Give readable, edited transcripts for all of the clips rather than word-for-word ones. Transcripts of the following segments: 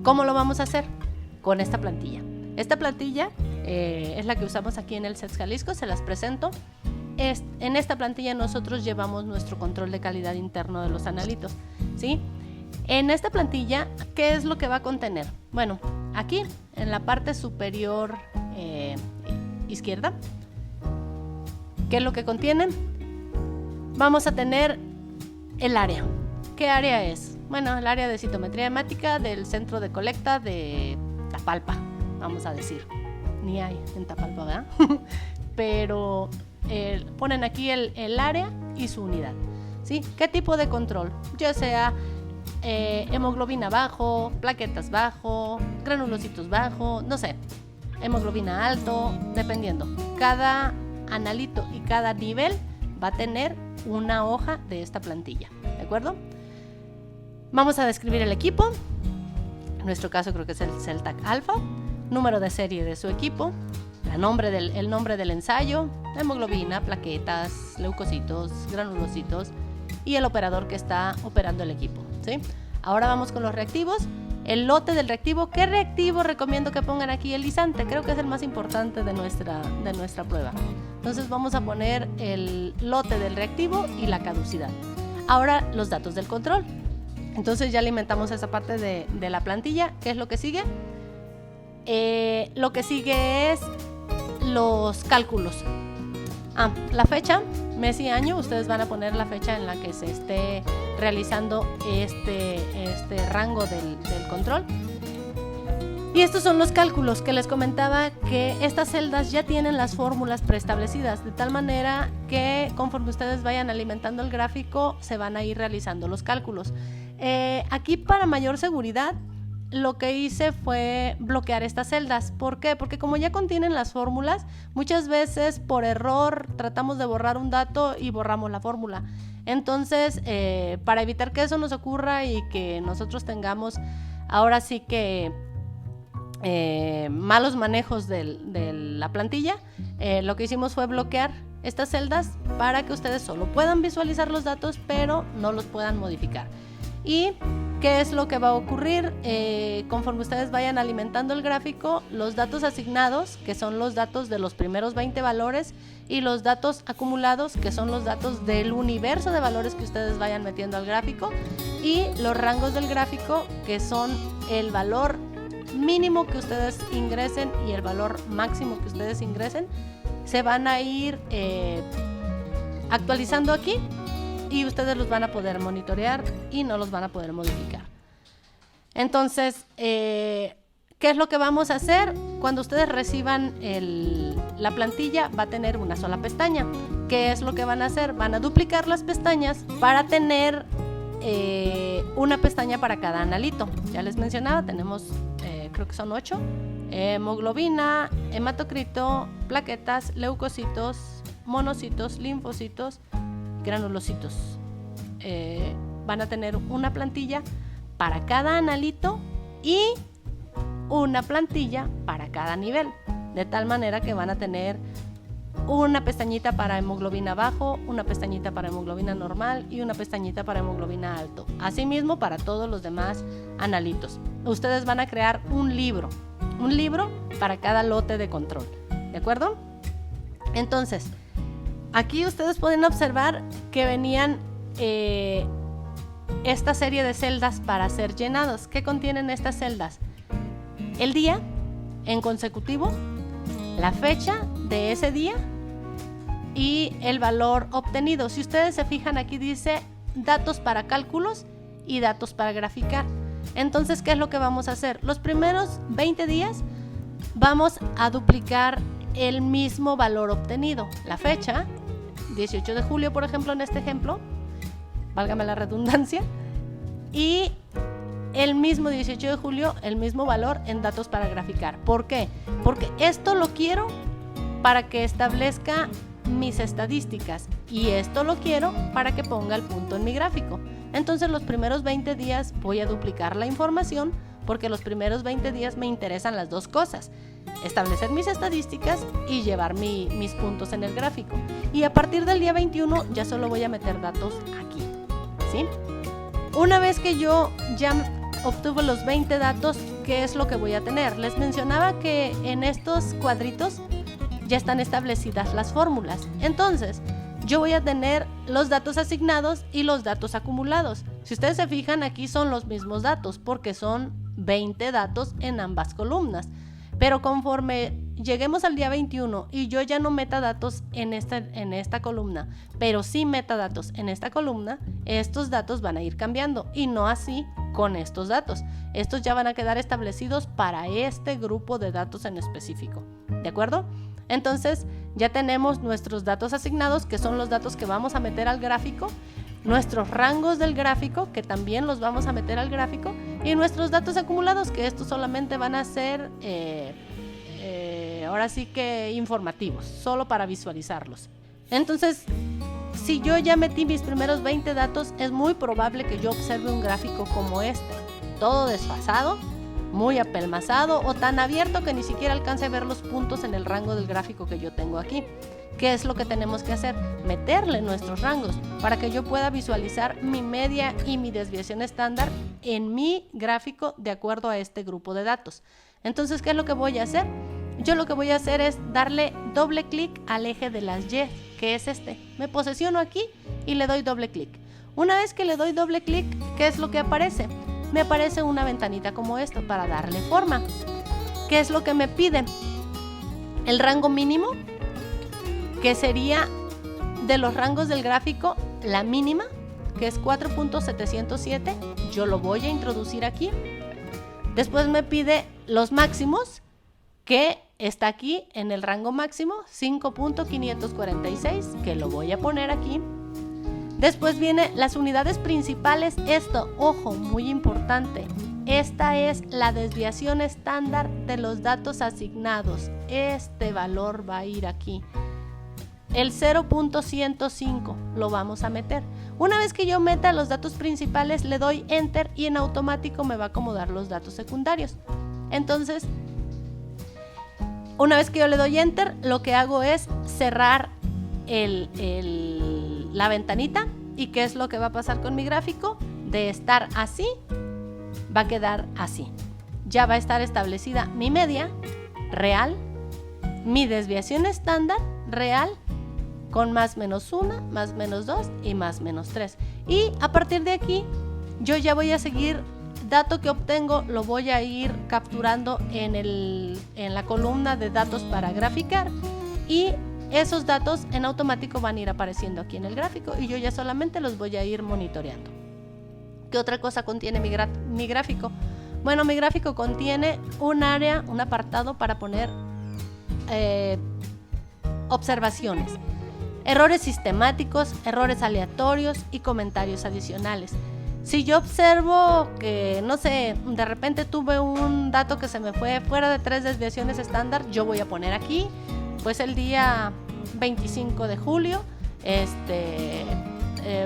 ¿Cómo lo vamos a hacer? Con esta plantilla. Esta plantilla es la que usamos aquí en el CETS Jalisco, se las presento. En esta plantilla nosotros llevamos nuestro control de calidad interno de los analitos, ¿sí? En esta plantilla, ¿qué es lo que va a contener? Bueno, aquí en la parte superior izquierda, ¿qué es lo que contiene? Vamos a tener el área. ¿Qué área es? Bueno, el área de citometría hemática del centro de colecta de Tapalpa, vamos a decir. Ni hay en Tapalpa, ¿verdad? Pero ponen aquí el área y su unidad, ¿sí? ¿Qué tipo de control? Ya sea hemoglobina bajo, plaquetas bajo, granulocitos bajo, no sé, hemoglobina alto, dependiendo. Cada analito y cada nivel va a tener una hoja de esta plantilla, ¿de acuerdo? Vamos a describir el equipo. En nuestro caso creo que es el Celtac Alpha, número de serie de su equipo, el nombre del ensayo, hemoglobina, plaquetas, leucocitos, granulocitos y el operador que está operando el equipo, ¿sí? Ahora vamos con los reactivos. El lote del reactivo. ¿Qué reactivo recomiendo que pongan aquí? El lisante, creo que es el más importante de nuestra prueba. Entonces vamos a poner el lote del reactivo y la caducidad. Ahora los datos del control. Entonces ya alimentamos esa parte de la plantilla. ¿Qué es lo que sigue? Lo que sigue es los cálculos. La fecha, mes y año. Ustedes van a poner la fecha en la que se esté realizando este rango del control. Y estos son los cálculos que les comentaba, que estas celdas ya tienen las fórmulas preestablecidas, de tal manera que conforme ustedes vayan alimentando el gráfico se van a ir realizando los cálculos. Aquí, para mayor seguridad, lo que hice fue bloquear estas celdas. ¿Por qué? Porque como ya contienen las fórmulas, muchas veces por error tratamos de borrar un dato y borramos la fórmula. Entonces, para evitar que eso nos ocurra y que nosotros tengamos ahora sí que malos manejos de la plantilla, lo que hicimos fue bloquear estas celdas para que ustedes solo puedan visualizar los datos, pero no los puedan modificar. ¿Y qué es lo que va a ocurrir? Conforme ustedes vayan alimentando el gráfico, los datos asignados, que son los datos de los primeros 20 valores, y los datos acumulados, que son los datos del universo de valores que ustedes vayan metiendo al gráfico, y los rangos del gráfico, que son el valor mínimo que ustedes ingresen y el valor máximo que ustedes ingresen, se van a ir actualizando aquí, y ustedes los van a poder monitorear y no los van a poder modificar. Entonces, ¿qué es lo que vamos a hacer? Cuando ustedes reciban la plantilla, va a tener una sola pestaña. ¿Qué es lo que van a hacer? Van a duplicar las pestañas para tener una pestaña para cada analito. Ya les mencionaba, tenemos creo que son 8: hemoglobina, hematocrito, plaquetas, leucocitos, monocitos, linfocitos, granulocitos. Van a tener una plantilla para cada analito y una plantilla para cada nivel, de tal manera que van a tener una pestañita para hemoglobina bajo, una pestañita para hemoglobina normal y una pestañita para hemoglobina alto. Asimismo, para todos los demás analitos. Ustedes van a crear un libro para cada lote de control, ¿de acuerdo? Entonces, aquí ustedes pueden observar que venían esta serie de celdas para ser llenados. ¿Qué contienen estas celdas? El día en consecutivo, la fecha de ese día y el valor obtenido. Si ustedes se fijan, aquí dice datos para cálculos y datos para graficar. Entonces, ¿qué es lo que vamos a hacer? Los primeros 20 días vamos a duplicar el mismo valor obtenido. La fecha, 18 de julio, por ejemplo, en este ejemplo, válgame la redundancia, y el mismo 18 de julio, el mismo valor en datos para graficar. ¿Por qué? Porque esto lo quiero para que establezca mis estadísticas, y esto lo quiero para que ponga el punto en mi gráfico. Entonces, los primeros 20 días voy a duplicar la información, porque los primeros 20 días me interesan las dos cosas: establecer mis estadísticas y llevar mis puntos en el gráfico. Y a partir del día 21 ya solo voy a meter datos aquí, ¿sí? Una vez que yo ya obtuve los 20 datos, ¿qué es lo que voy a tener? Les mencionaba que en estos cuadritos ya están establecidas las fórmulas. Entonces, yo voy a tener los datos asignados y los datos acumulados. Si ustedes se fijan, aquí son los mismos datos porque son 20 datos en ambas columnas. Pero conforme lleguemos al día 21 y yo ya no meta datos en esta columna, pero sí meta datos en esta columna, estos datos van a ir cambiando y no así con estos datos. Estos ya van a quedar establecidos para este grupo de datos en específico. ¿De acuerdo? Entonces ya tenemos nuestros datos asignados, que son los datos que vamos a meter al gráfico, nuestros rangos del gráfico, que también los vamos a meter al gráfico, y nuestros datos acumulados, que estos solamente van a ser ahora sí que informativos, solo para visualizarlos. Entonces, si yo ya metí mis primeros 20 datos, es muy probable que yo observe un gráfico como este, todo desfasado, muy apelmazado o tan abierto que ni siquiera alcance a ver los puntos en el rango del gráfico que yo tengo aquí. ¿Qué es lo que tenemos que hacer? Meterle nuestros rangos para que yo pueda visualizar mi media y mi desviación estándar en mi gráfico de acuerdo a este grupo de datos. Entonces, ¿qué es lo que voy a hacer? Yo lo que voy a hacer es darle doble clic al eje de las Y, que es este. Me posiciono aquí y le doy doble clic. Una vez que le doy doble clic, ¿qué es lo que aparece? Me aparece una ventanita como esta para darle forma. ¿Qué es lo que me pide? El rango mínimo, que sería de los rangos del gráfico, la mínima, que es 4.707, yo lo voy a introducir aquí. Después me pide los máximos, que está aquí en el rango máximo, 5.546, que lo voy a poner aquí. Después viene las unidades principales. Esto, ojo, muy importante, esta es la desviación estándar de los datos asignados. Este valor va a ir aquí. El 0.105 lo vamos a meter. Una vez que yo meta los datos principales, le doy Enter y en automático me va a acomodar los datos secundarios. Entonces, una vez que yo le doy Enter, lo que hago es cerrar la ventanita. ¿Y qué es lo que va a pasar con mi gráfico? De estar así, va a quedar así. Ya va a estar establecida mi media real, mi desviación estándar real, con más menos 1, más menos 2 y más menos 3. Y a partir de aquí, yo ya voy a seguir, dato que obtengo, lo voy a ir capturando en la columna de datos para graficar, y esos datos en automático van a ir apareciendo aquí en el gráfico y yo ya solamente los voy a ir monitoreando. ¿Qué otra cosa contiene mi gráfico? Bueno, mi gráfico contiene un área, un apartado para poner observaciones, errores sistemáticos, errores aleatorios y comentarios adicionales. Si yo observo que, no sé, de repente tuve un dato que se me fue fuera de 3 desviaciones estándar, yo voy a poner aquí, pues el día 25 de julio,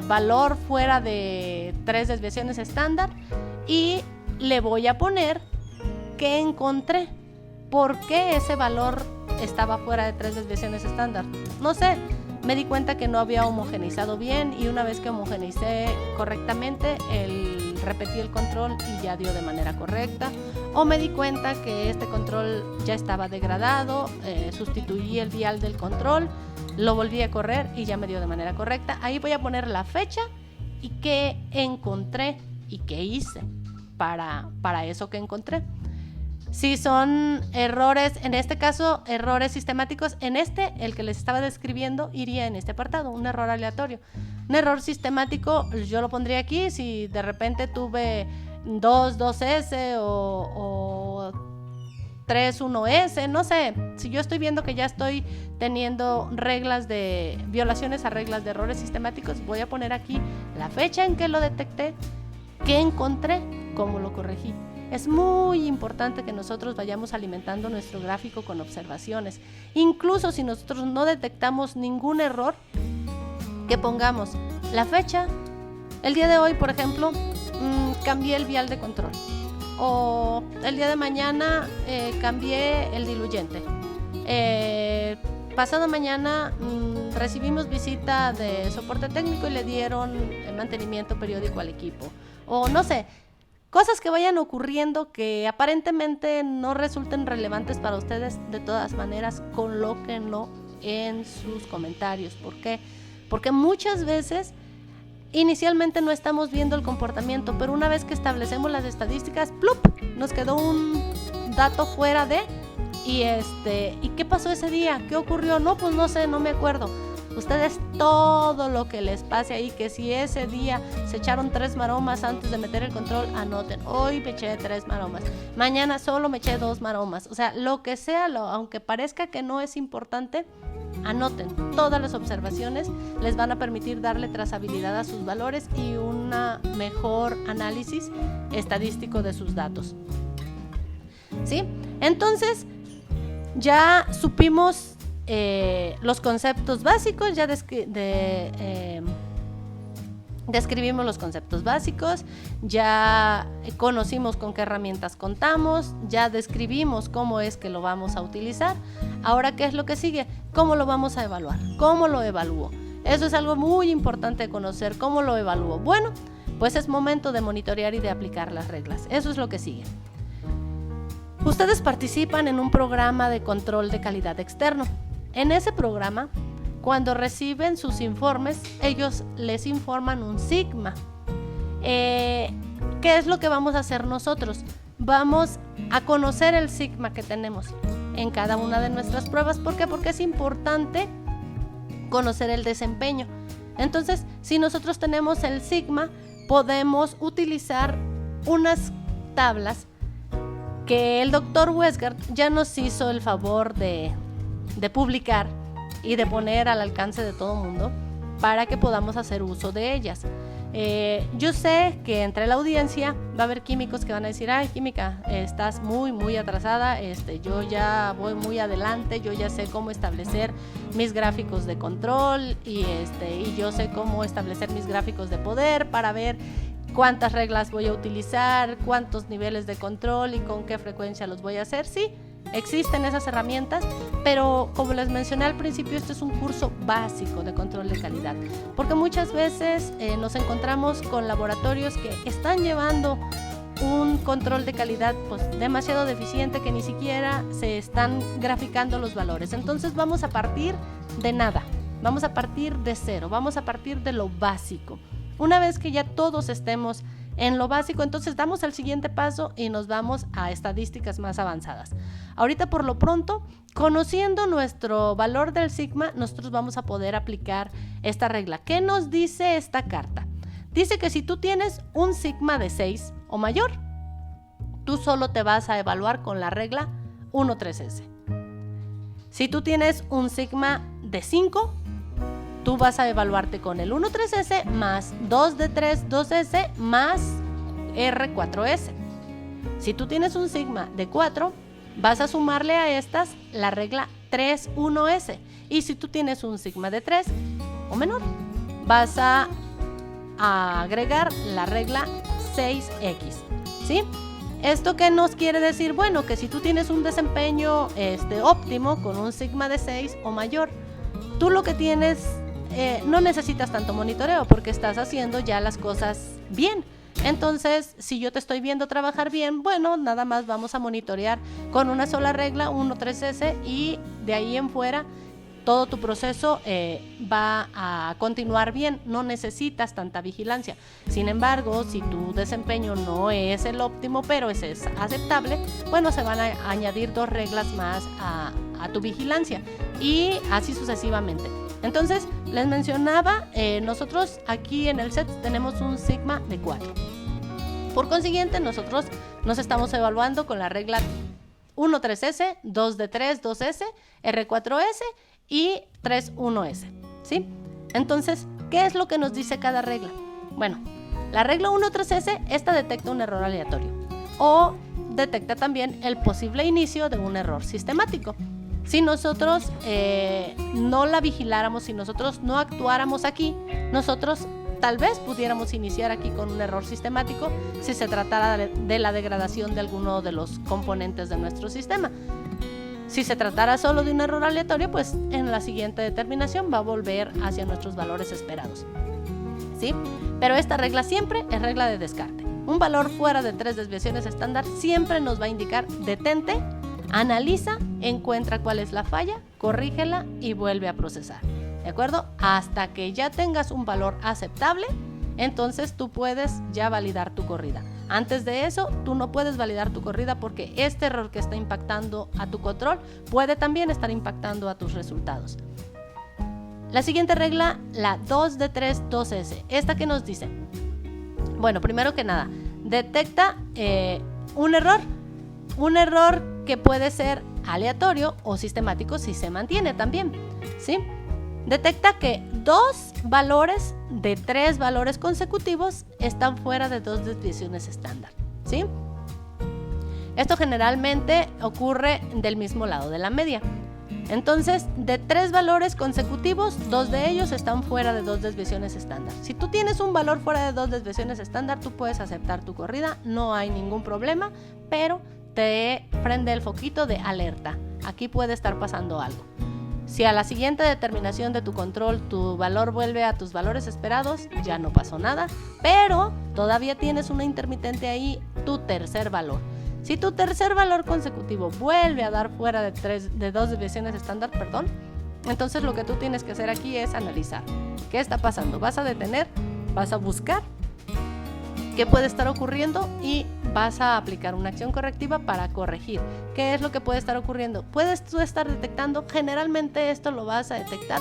valor fuera de 3 desviaciones estándar, y le voy a poner que encontré. ¿Por qué ese valor estaba fuera de 3 desviaciones estándar? No sé, me di cuenta que no había homogeneizado bien, y una vez que homogeneicé correctamente, repetí el control y ya dio de manera correcta. O me di cuenta que este control ya estaba degradado, sustituí el dial del control, lo volví a correr y ya me dio de manera correcta. Ahí voy a poner la fecha y qué encontré y qué hice para eso que encontré. Si son errores, en este caso errores sistemáticos, el que les estaba describiendo iría en este apartado, un error aleatorio. Un error sistemático yo lo pondría aquí. Si de repente tuve 2S o 3.1S, no sé, si yo estoy viendo que ya estoy teniendo violaciones a reglas de errores sistemáticos, voy a poner aquí la fecha en que lo detecté, qué encontré, cómo lo corregí. Es muy importante que nosotros vayamos alimentando nuestro gráfico con observaciones. Incluso si nosotros no detectamos ningún error, que pongamos la fecha. El día de hoy, por ejemplo, cambié el vial de control. O el día de mañana cambié el diluyente. Pasado mañana recibimos visita de soporte técnico y le dieron mantenimiento periódico al equipo. O no sé, Cosas que vayan ocurriendo que aparentemente no resulten relevantes para ustedes, de todas maneras, colóquenlo en sus comentarios. ¿Por qué? Porque muchas veces inicialmente no estamos viendo el comportamiento, pero una vez que establecemos las estadísticas, ¡plup!, nos quedó un dato fuera de, ¿y qué pasó ese día? ¿Qué ocurrió? No, pues no sé, no me acuerdo. Ustedes todo lo que les pase ahí, que si ese día se echaron 3 maromas antes de meter el control, anoten, hoy me eché 3 maromas, mañana solo me eché 2 maromas, o sea, lo que sea, aunque parezca que no es importante, anoten. Todas las observaciones les van a permitir darle trazabilidad a sus valores y un mejor análisis estadístico de sus datos. ¿Sí? Entonces, ya supimos los conceptos básicos, ya describimos los conceptos básicos, ya conocimos con qué herramientas contamos, ya describimos cómo es que lo vamos a utilizar. Ahora, ¿qué es lo que sigue? ¿Cómo lo vamos a evaluar? ¿Cómo lo evalúo? Eso es algo muy importante de conocer. ¿Cómo lo evalúo? Bueno, pues es momento de monitorear y de aplicar las reglas. Eso es lo que sigue. Ustedes participan en un programa de control de calidad externo. En ese programa, cuando reciben sus informes, ellos les informan un sigma. ¿Qué es lo que vamos a hacer nosotros? Vamos a conocer el sigma que tenemos en cada una de nuestras pruebas. ¿Por qué? Porque es importante conocer el desempeño. Entonces, si nosotros tenemos el sigma, podemos utilizar unas tablas que el doctor Westgard ya nos hizo el favor de publicar y de poner al alcance de todo mundo para que podamos hacer uso de ellas. Yo sé que entre la audiencia va a haber químicos que van a decir, ay, química, estás muy atrasada, yo ya voy muy adelante, yo ya sé cómo establecer mis gráficos de control y yo sé cómo establecer mis gráficos de poder para ver cuántas reglas voy a utilizar, cuántos niveles de control y con qué frecuencia los voy a hacer. Sí, existen esas herramientas, pero como les mencioné al principio, este es un curso básico de control de calidad, porque muchas veces nos encontramos con laboratorios que están llevando un control de calidad pues demasiado deficiente, que ni siquiera se están graficando los valores. Entonces vamos a partir de nada, vamos a partir de cero, vamos a partir de lo básico. Una vez que ya todos estemos en lo básico, entonces damos el siguiente paso y nos vamos a estadísticas más avanzadas. Ahorita, por lo pronto, conociendo nuestro valor del sigma, nosotros vamos a poder aplicar esta regla. ¿Qué nos dice esta carta? Dice que si tú tienes un sigma de 6 o mayor, tú solo te vas a evaluar con la regla 1-3S. Si tú tienes un sigma de 5, tú vas a evaluarte con el 1-3S más 2-3-2S más R4S. Si tú tienes un sigma de 4, vas a sumarle a estas la regla 3-1S. Y si tú tienes un sigma de 3 o menor, vas a agregar la regla 6X. ¿Sí? ¿Esto qué nos quiere decir? Bueno, que si tú tienes un desempeño óptimo con un sigma de 6 o mayor, tú lo que tienes... no necesitas tanto monitoreo porque estás haciendo ya las cosas bien. Entonces, si yo te estoy viendo trabajar bien, bueno, nada más vamos a monitorear con una sola regla, 1-3S, y de ahí en fuera todo tu proceso va a continuar bien. No necesitas tanta vigilancia. Sin embargo, si tu desempeño no es el óptimo, pero es aceptable, bueno, se van a añadir 2 reglas más a tu vigilancia y así sucesivamente. Entonces, les mencionaba, nosotros aquí en el SET tenemos un sigma de 4. Por consiguiente, nosotros nos estamos evaluando con la regla 1-3S, 2-3-2S, R4S y 3-1S, ¿sí? Entonces, ¿qué es lo que nos dice cada regla? Bueno, la regla 1-3S, esta detecta un error aleatorio o detecta también el posible inicio de un error sistemático. Si nosotros no la vigiláramos, si nosotros no actuáramos aquí, nosotros tal vez pudiéramos iniciar aquí con un error sistemático si se tratara de la degradación de alguno de los componentes de nuestro sistema. Si se tratara solo de un error aleatorio, pues en la siguiente determinación va a volver hacia nuestros valores esperados, ¿sí? Pero esta regla siempre es regla de descarte. Un valor fuera de 3 desviaciones estándar siempre nos va a indicar detente, analiza, encuentra cuál es la falla, corrígela y vuelve a procesar. ¿De acuerdo? Hasta que ya tengas un valor aceptable, entonces tú puedes ya validar tu corrida. Antes de eso, tú no puedes validar tu corrida porque este error que está impactando a tu control puede también estar impactando a tus resultados. La siguiente regla, la 2 de 3, 2S. ¿Esta qué nos dice? Bueno, primero que nada, detecta un error que puede ser aleatorio o sistemático si se mantiene también, ¿sí? Detecta que 2 valores de 3 valores consecutivos están fuera de 2 desviaciones estándar, ¿sí? Esto generalmente ocurre del mismo lado de la media. Entonces, de 3 valores consecutivos, 2 de ellos están fuera de 2 desviaciones estándar. Si tú tienes un valor fuera de 2 desviaciones estándar, tú puedes aceptar tu corrida, no hay ningún problema, pero te prende el foquito de alerta. Aquí puede estar pasando algo. Si a la siguiente determinación de tu control tu valor vuelve a tus valores esperados, ya no pasó nada, pero todavía tienes una intermitente ahí, tu tercer valor. Si tu tercer valor consecutivo vuelve a dar fuera de 2 desviaciones estándar, entonces lo que tú tienes que hacer aquí es analizar qué está pasando. Vas a detener, vas a buscar qué puede estar ocurriendo y vas a aplicar una acción correctiva para corregir. ¿Qué es lo que puede estar ocurriendo? Puedes tú estar detectando, generalmente esto lo vas a detectar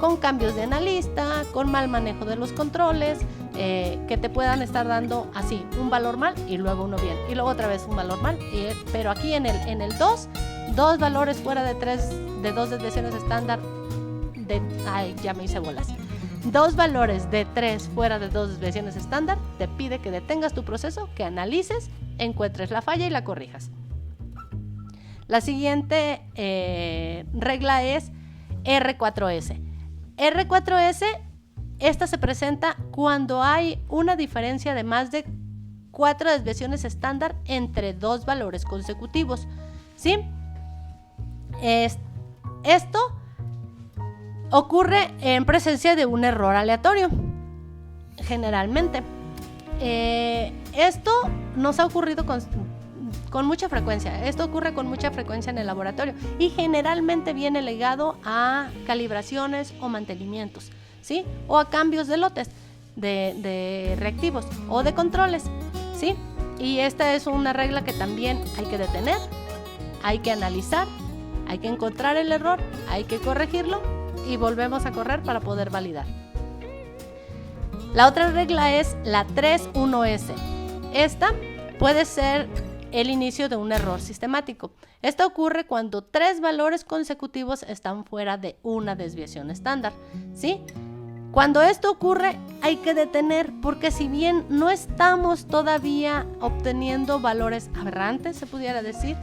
con cambios de analista, con mal manejo de los controles, que te puedan estar dando así un valor mal y luego uno bien y luego otra vez un valor mal, pero aquí en el 2 valores fuera de 2 desviaciones estándar ya me hice bolas. 2 valores de 3 fuera de 2 desviaciones estándar te pide que detengas tu proceso, que analices, encuentres la falla y la corrijas. La siguiente regla es R4S. R4S, esta se presenta cuando hay una diferencia de más de 4 desviaciones estándar entre 2 valores consecutivos, ¿sí? Esto ocurre en presencia de un error aleatorio, generalmente. Esto nos ha ocurrido con mucha frecuencia. Esto ocurre con mucha frecuencia en el laboratorio y generalmente viene ligado a calibraciones o mantenimientos, ¿sí? O a cambios de lotes de reactivos o de controles, ¿sí? Y esta es una regla que también hay que detener, hay que analizar, hay que encontrar el error, hay que corregirlo y volvemos a correr para poder validar. La otra regla es la 3-1S. Esta puede ser el inicio de un error sistemático. Esto ocurre cuando 3 valores consecutivos están fuera de una desviación estándar, ¿sí? Cuando esto ocurre hay que detener porque si bien no estamos todavía obteniendo valores aberrantes, se pudiera decir,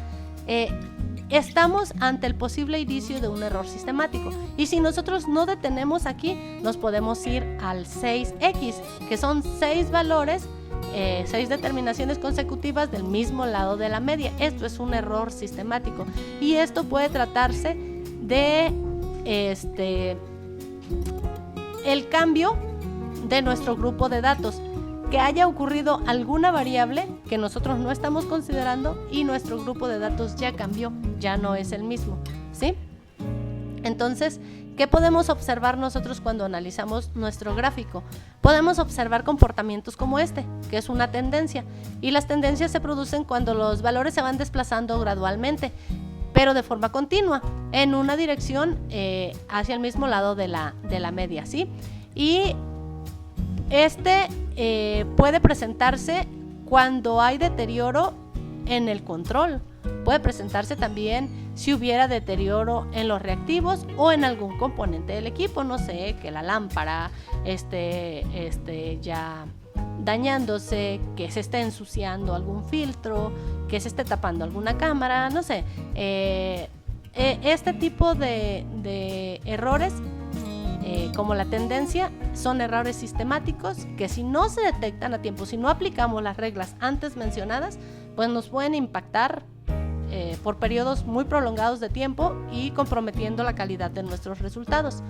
estamos ante el posible inicio de un error sistemático. Y si nosotros no detenemos aquí, nos podemos ir al 6X, que son 6 valores, 6 determinaciones consecutivas del mismo lado de la media. Esto es un error sistemático y esto puede tratarse de el cambio de nuestro grupo de datos, que haya ocurrido alguna variable que nosotros no estamos considerando y nuestro grupo de datos ya cambió, ya no es el mismo, ¿sí? Entonces, ¿qué podemos observar nosotros cuando analizamos nuestro gráfico? Podemos observar comportamientos como este, que es una tendencia, y las tendencias se producen cuando los valores se van desplazando gradualmente, pero de forma continua, en una dirección hacia el mismo lado de la media, ¿sí? Y puede presentarse cuando hay deterioro en el control. Puede presentarse también si hubiera deterioro en los reactivos o en algún componente del equipo, no sé, que la lámpara ya dañándose, que se esté ensuciando algún filtro, que se esté tapando alguna cámara, no sé. Este tipo de errores, como la tendencia, son errores sistemáticos que si no se detectan a tiempo, si no aplicamos las reglas antes mencionadas, pues nos pueden impactar por periodos muy prolongados de tiempo y comprometiendo la calidad de nuestros resultados.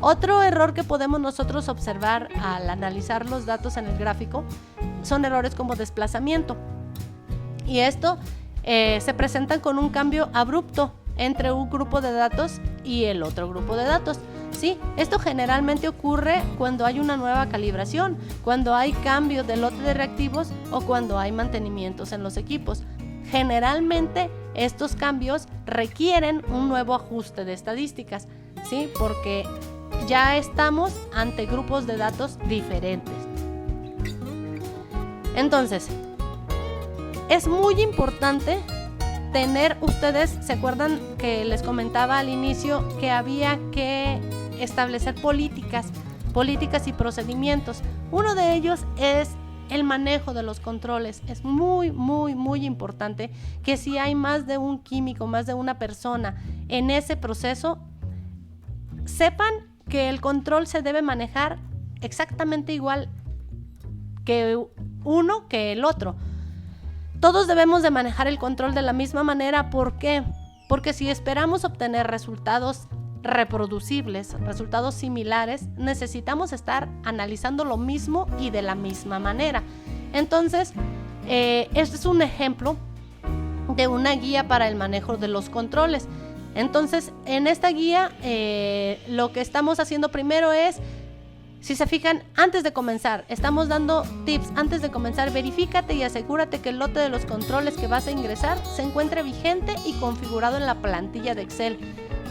Otro error que podemos nosotros observar al analizar los datos en el gráfico son errores como desplazamiento. Y esto se presentan con un cambio abrupto entre un grupo de datos y el otro grupo de datos. Sí, esto generalmente ocurre cuando hay una nueva calibración, cuando hay cambios de lote de reactivos o cuando hay mantenimientos en los equipos. Generalmente estos cambios requieren un nuevo ajuste de estadísticas, ¿sí? Porque ya estamos ante grupos de datos diferentes. Entonces, es muy importante tener, ustedes se acuerdan que les comentaba al inicio que había que establecer políticas y procedimientos. Uno de ellos es el manejo de los controles. Es muy, muy, muy importante que si hay más de un químico, más de una persona en ese proceso, sepan que el control se debe manejar exactamente igual que uno que el otro. Todos debemos de manejar el control de la misma manera. ¿Por qué? Porque si esperamos obtener resultados reproducibles, resultados similares, necesitamos estar analizando lo mismo y de la misma manera. Entonces, este es un ejemplo de una guía para el manejo de los controles. Entonces, en esta guía, lo que estamos haciendo primero es, si se fijan, antes de comenzar, estamos dando tips. Antes de comenzar, verifícate y asegúrate que el lote de los controles que vas a ingresar se encuentre vigente y configurado en la plantilla de Excel.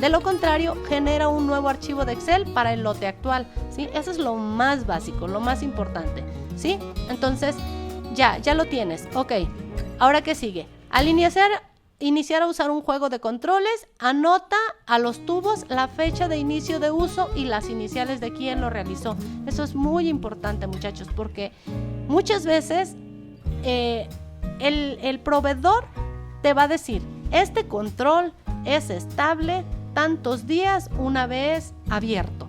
De lo contrario, genera un nuevo archivo de Excel para el lote actual, ¿sí? Eso es lo más básico, lo más importante, ¿sí? Entonces, ya lo tienes. Ok, ¿ahora qué sigue? Al iniciar a usar un juego de controles, anota a los tubos la fecha de inicio de uso y las iniciales de quien lo realizó. Eso es muy importante, muchachos, porque muchas veces el proveedor te va a decir, este control es estable tantos días una vez abierto,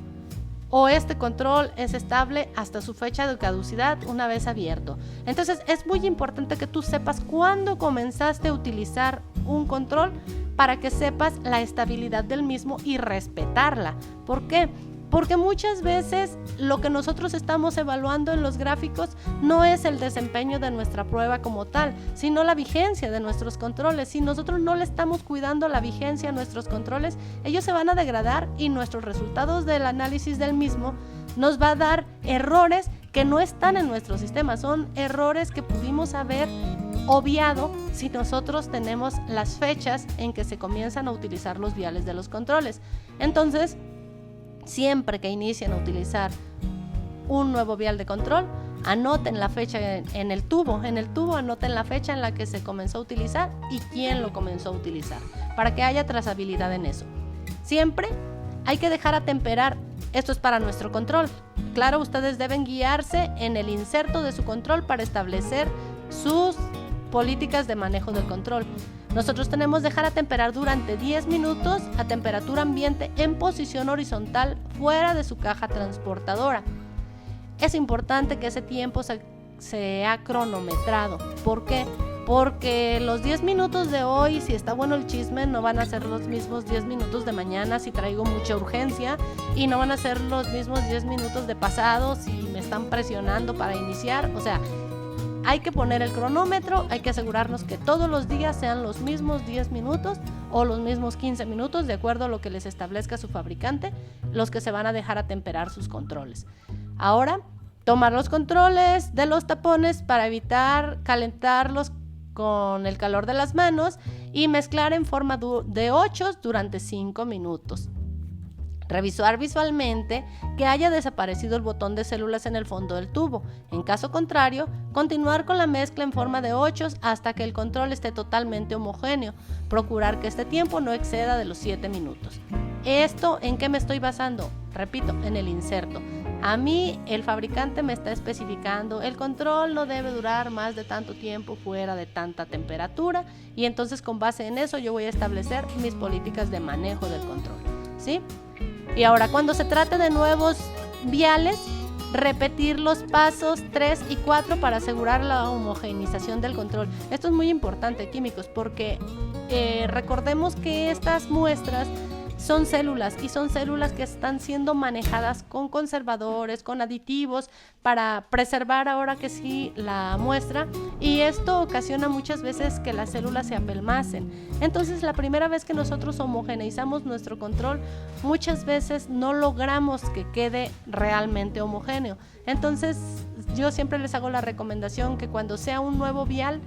o este control es estable hasta su fecha de caducidad una vez abierto. Entonces es muy importante que tú sepas cuándo comenzaste a utilizar un control para que sepas la estabilidad del mismo y respetarla. ¿Por qué? Porque muchas veces lo que nosotros estamos evaluando en los gráficos no es el desempeño de nuestra prueba como tal, sino la vigencia de nuestros controles. Si nosotros no le estamos cuidando la vigencia a nuestros controles, ellos se van a degradar y nuestros resultados del análisis del mismo nos va a dar errores que no están en nuestro sistema. Son errores que pudimos haber obviado si nosotros tenemos las fechas en que se comienzan a utilizar los viales de los controles. Entonces, siempre que inicien a utilizar un nuevo vial de control, anoten la fecha en el tubo anoten la fecha en la que se comenzó a utilizar y quién lo comenzó a utilizar, para que haya trazabilidad en eso. Siempre hay que dejar atemperar, esto es para nuestro control. Claro, ustedes deben guiarse en el inserto de su control para establecer sus políticas de manejo del control. Nosotros tenemos que dejar atemperar durante 10 minutos a temperatura ambiente en posición horizontal fuera de su caja transportadora. Es importante que ese tiempo sea cronometrado. ¿Por qué? Porque los 10 minutos de hoy, si está bueno el chisme, no van a ser los mismos 10 minutos de mañana si traigo mucha urgencia, y no van a ser los mismos 10 minutos de pasado si me están presionando para iniciar. O sea, hay que poner el cronómetro, hay que asegurarnos que todos los días sean los mismos 10 minutos o los mismos 15 minutos, de acuerdo a lo que les establezca su fabricante, los que se van a dejar atemperar sus controles. Ahora, tomar los controles de los tapones para evitar calentarlos con el calor de las manos y mezclar en forma de ochos durante 5 minutos. Revisar visualmente que haya desaparecido el botón de células en el fondo del tubo. En caso contrario, continuar con la mezcla en forma de ochos hasta que el control esté totalmente homogéneo. Procurar que este tiempo no exceda de los 7 minutos. ¿Esto en qué me estoy basando? Repito, en el inserto. A mí el fabricante me está especificando, el control no debe durar más de tanto tiempo fuera de tanta temperatura, y entonces con base en eso yo voy a establecer mis políticas de manejo del control, ¿sí? Y ahora, cuando se trate de nuevos viales, repetir los pasos 3 y 4 para asegurar la homogeneización del control. Esto es muy importante, químicos, porque recordemos que estas muestras son células, y son células que están siendo manejadas con conservadores, con aditivos, para preservar ahora que sí la muestra, y esto ocasiona muchas veces que las células se apelmacen. Entonces, la primera vez que nosotros homogeneizamos nuestro control, muchas veces no logramos que quede realmente homogéneo. Entonces, yo siempre les hago la recomendación que cuando sea un nuevo vial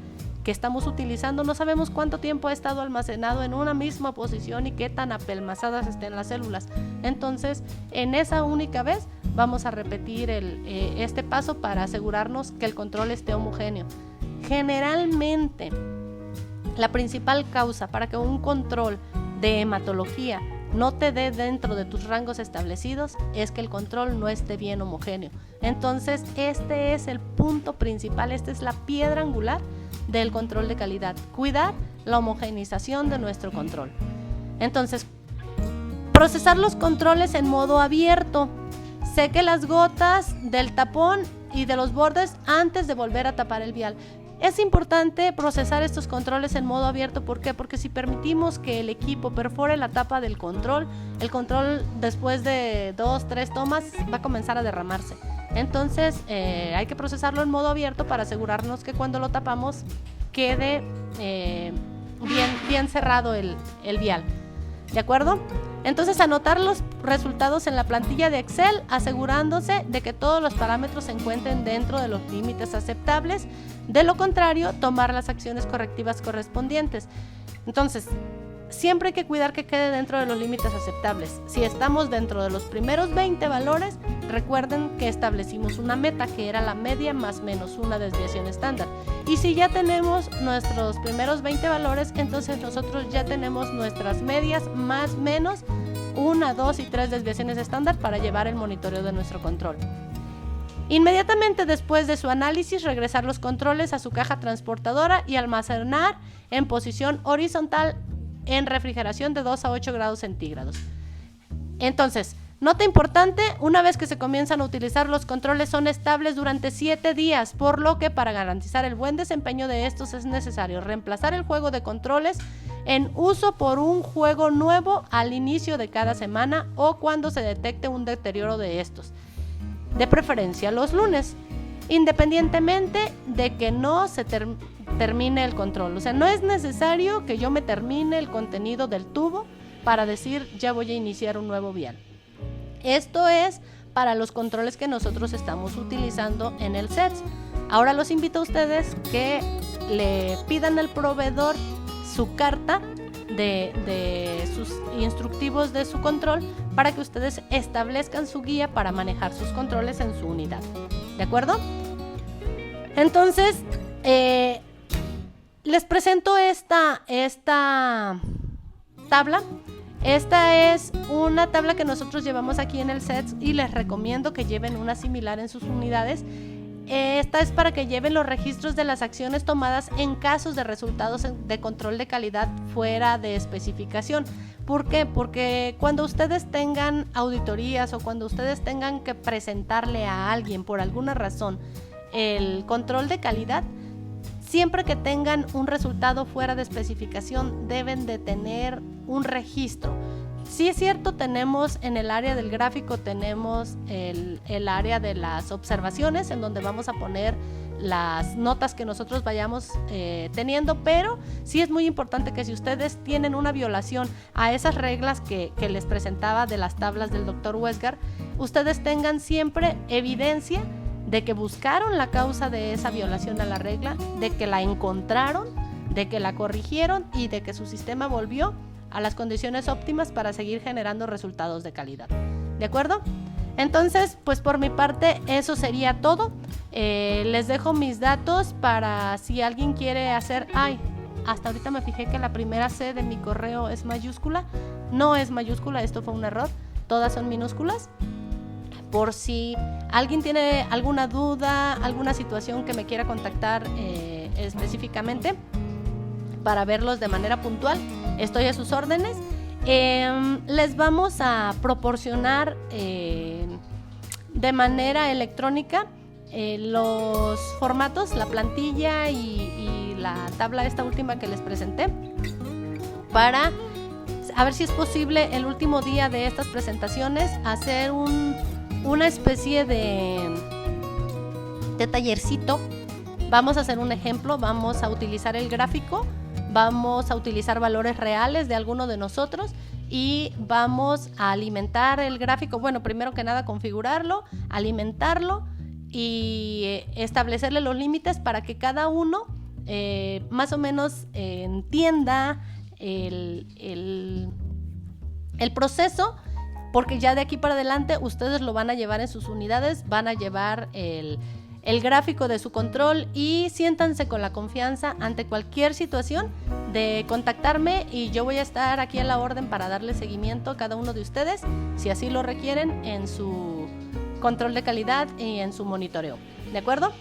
que estamos utilizando, no sabemos cuánto tiempo ha estado almacenado en una misma posición y qué tan apelmazadas estén las células. Entonces, en esa única vez vamos a repetir este paso para asegurarnos que el control esté homogéneo. Generalmente, la principal causa para que un control de hematología no te dé dentro de tus rangos establecidos es que el control no esté bien homogéneo. Entonces, este es el punto principal, esta es la piedra angular del control de calidad, cuidar la homogeneización de nuestro control. Entonces, procesar los controles en modo abierto. Seque las gotas del tapón y de los bordes antes de volver a tapar el vial. Es importante procesar estos controles en modo abierto. ¿Por qué? Porque si permitimos que el equipo perfore la tapa del control, el control después de 2-3 tomas va a comenzar a derramarse. Entonces hay que procesarlo en modo abierto para asegurarnos que cuando lo tapamos quede bien cerrado el vial. ¿De acuerdo? Entonces, anotar los resultados en la plantilla de Excel, asegurándose de que todos los parámetros se encuentren dentro de los límites aceptables. De lo contrario, tomar las acciones correctivas correspondientes. Entonces, siempre hay que cuidar que quede dentro de los límites aceptables. Si estamos dentro de los primeros 20 valores, recuerden que establecimos una meta que era la media más menos una desviación estándar. Y si ya tenemos nuestros primeros 20 valores, entonces nosotros ya tenemos nuestras medias más menos 1, 2 y 3 desviaciones estándar para llevar el monitoreo de nuestro control. Inmediatamente después de su análisis, regresar los controles a su caja transportadora y almacenar en posición horizontal en refrigeración de 2 a 8 grados centígrados. Entonces, nota importante, una vez que se comienzan a utilizar, los controles son estables durante 7 días, por lo que para garantizar el buen desempeño de estos es necesario reemplazar el juego de controles en uso por un juego nuevo al inicio de cada semana o cuando se detecte un deterioro de estos, de preferencia los lunes, independientemente de que no se termine el control. O sea, no es necesario que yo me termine el contenido del tubo para decir ya voy a iniciar un nuevo vial. Esto es para los controles que nosotros estamos utilizando en el SETS. Ahora los invito a ustedes que le pidan al proveedor su carta de sus instructivos de su control para que ustedes establezcan su guía para manejar sus controles en su unidad. ¿De acuerdo? Entonces, les presento esta tabla. Esta es una tabla que nosotros llevamos aquí en el SETS y les recomiendo que lleven una similar en sus unidades. Esta es para que lleven los registros de las acciones tomadas en casos de resultados de control de calidad fuera de especificación. ¿Por qué? Porque cuando ustedes tengan auditorías o cuando ustedes tengan que presentarle a alguien por alguna razón el control de calidad, siempre que tengan un resultado fuera de especificación deben de tener un registro. Sí es cierto, tenemos en el área del gráfico, tenemos el área de las observaciones en donde vamos a poner las notas que nosotros vayamos teniendo, pero sí es muy importante que si ustedes tienen una violación a esas reglas que les presentaba de las tablas del Dr. Westgard, ustedes tengan siempre evidencia de que buscaron la causa de esa violación a la regla, de que la encontraron, de que la corrigieron y de que su sistema volvió a las condiciones óptimas para seguir generando resultados de calidad. ¿De acuerdo? Entonces, pues por mi parte eso sería todo. Les dejo mis datos para si alguien quiere hacer... hasta ahorita me fijé que la primera C de mi correo es mayúscula. No es mayúscula, esto fue un error. Todas son minúsculas. Por si alguien tiene alguna duda, alguna situación que me quiera contactar específicamente para verlos de manera puntual, estoy a sus órdenes. Les vamos a proporcionar de manera electrónica los formatos, la plantilla y la tabla esta última que les presenté, para a ver si es posible el último día de estas presentaciones hacer una especie de tallercito. Vamos a hacer un ejemplo, vamos a utilizar el gráfico, vamos a utilizar valores reales de alguno de nosotros y vamos a alimentar el gráfico. Bueno, primero que nada configurarlo, alimentarlo y establecerle los límites para que cada uno más o menos entienda el proceso, porque ya de aquí para adelante ustedes lo van a llevar en sus unidades, van a llevar el gráfico de su control y siéntanse con la confianza ante cualquier situación de contactarme y yo voy a estar aquí a la orden para darle seguimiento a cada uno de ustedes si así lo requieren en su control de calidad y en su monitoreo. ¿De acuerdo?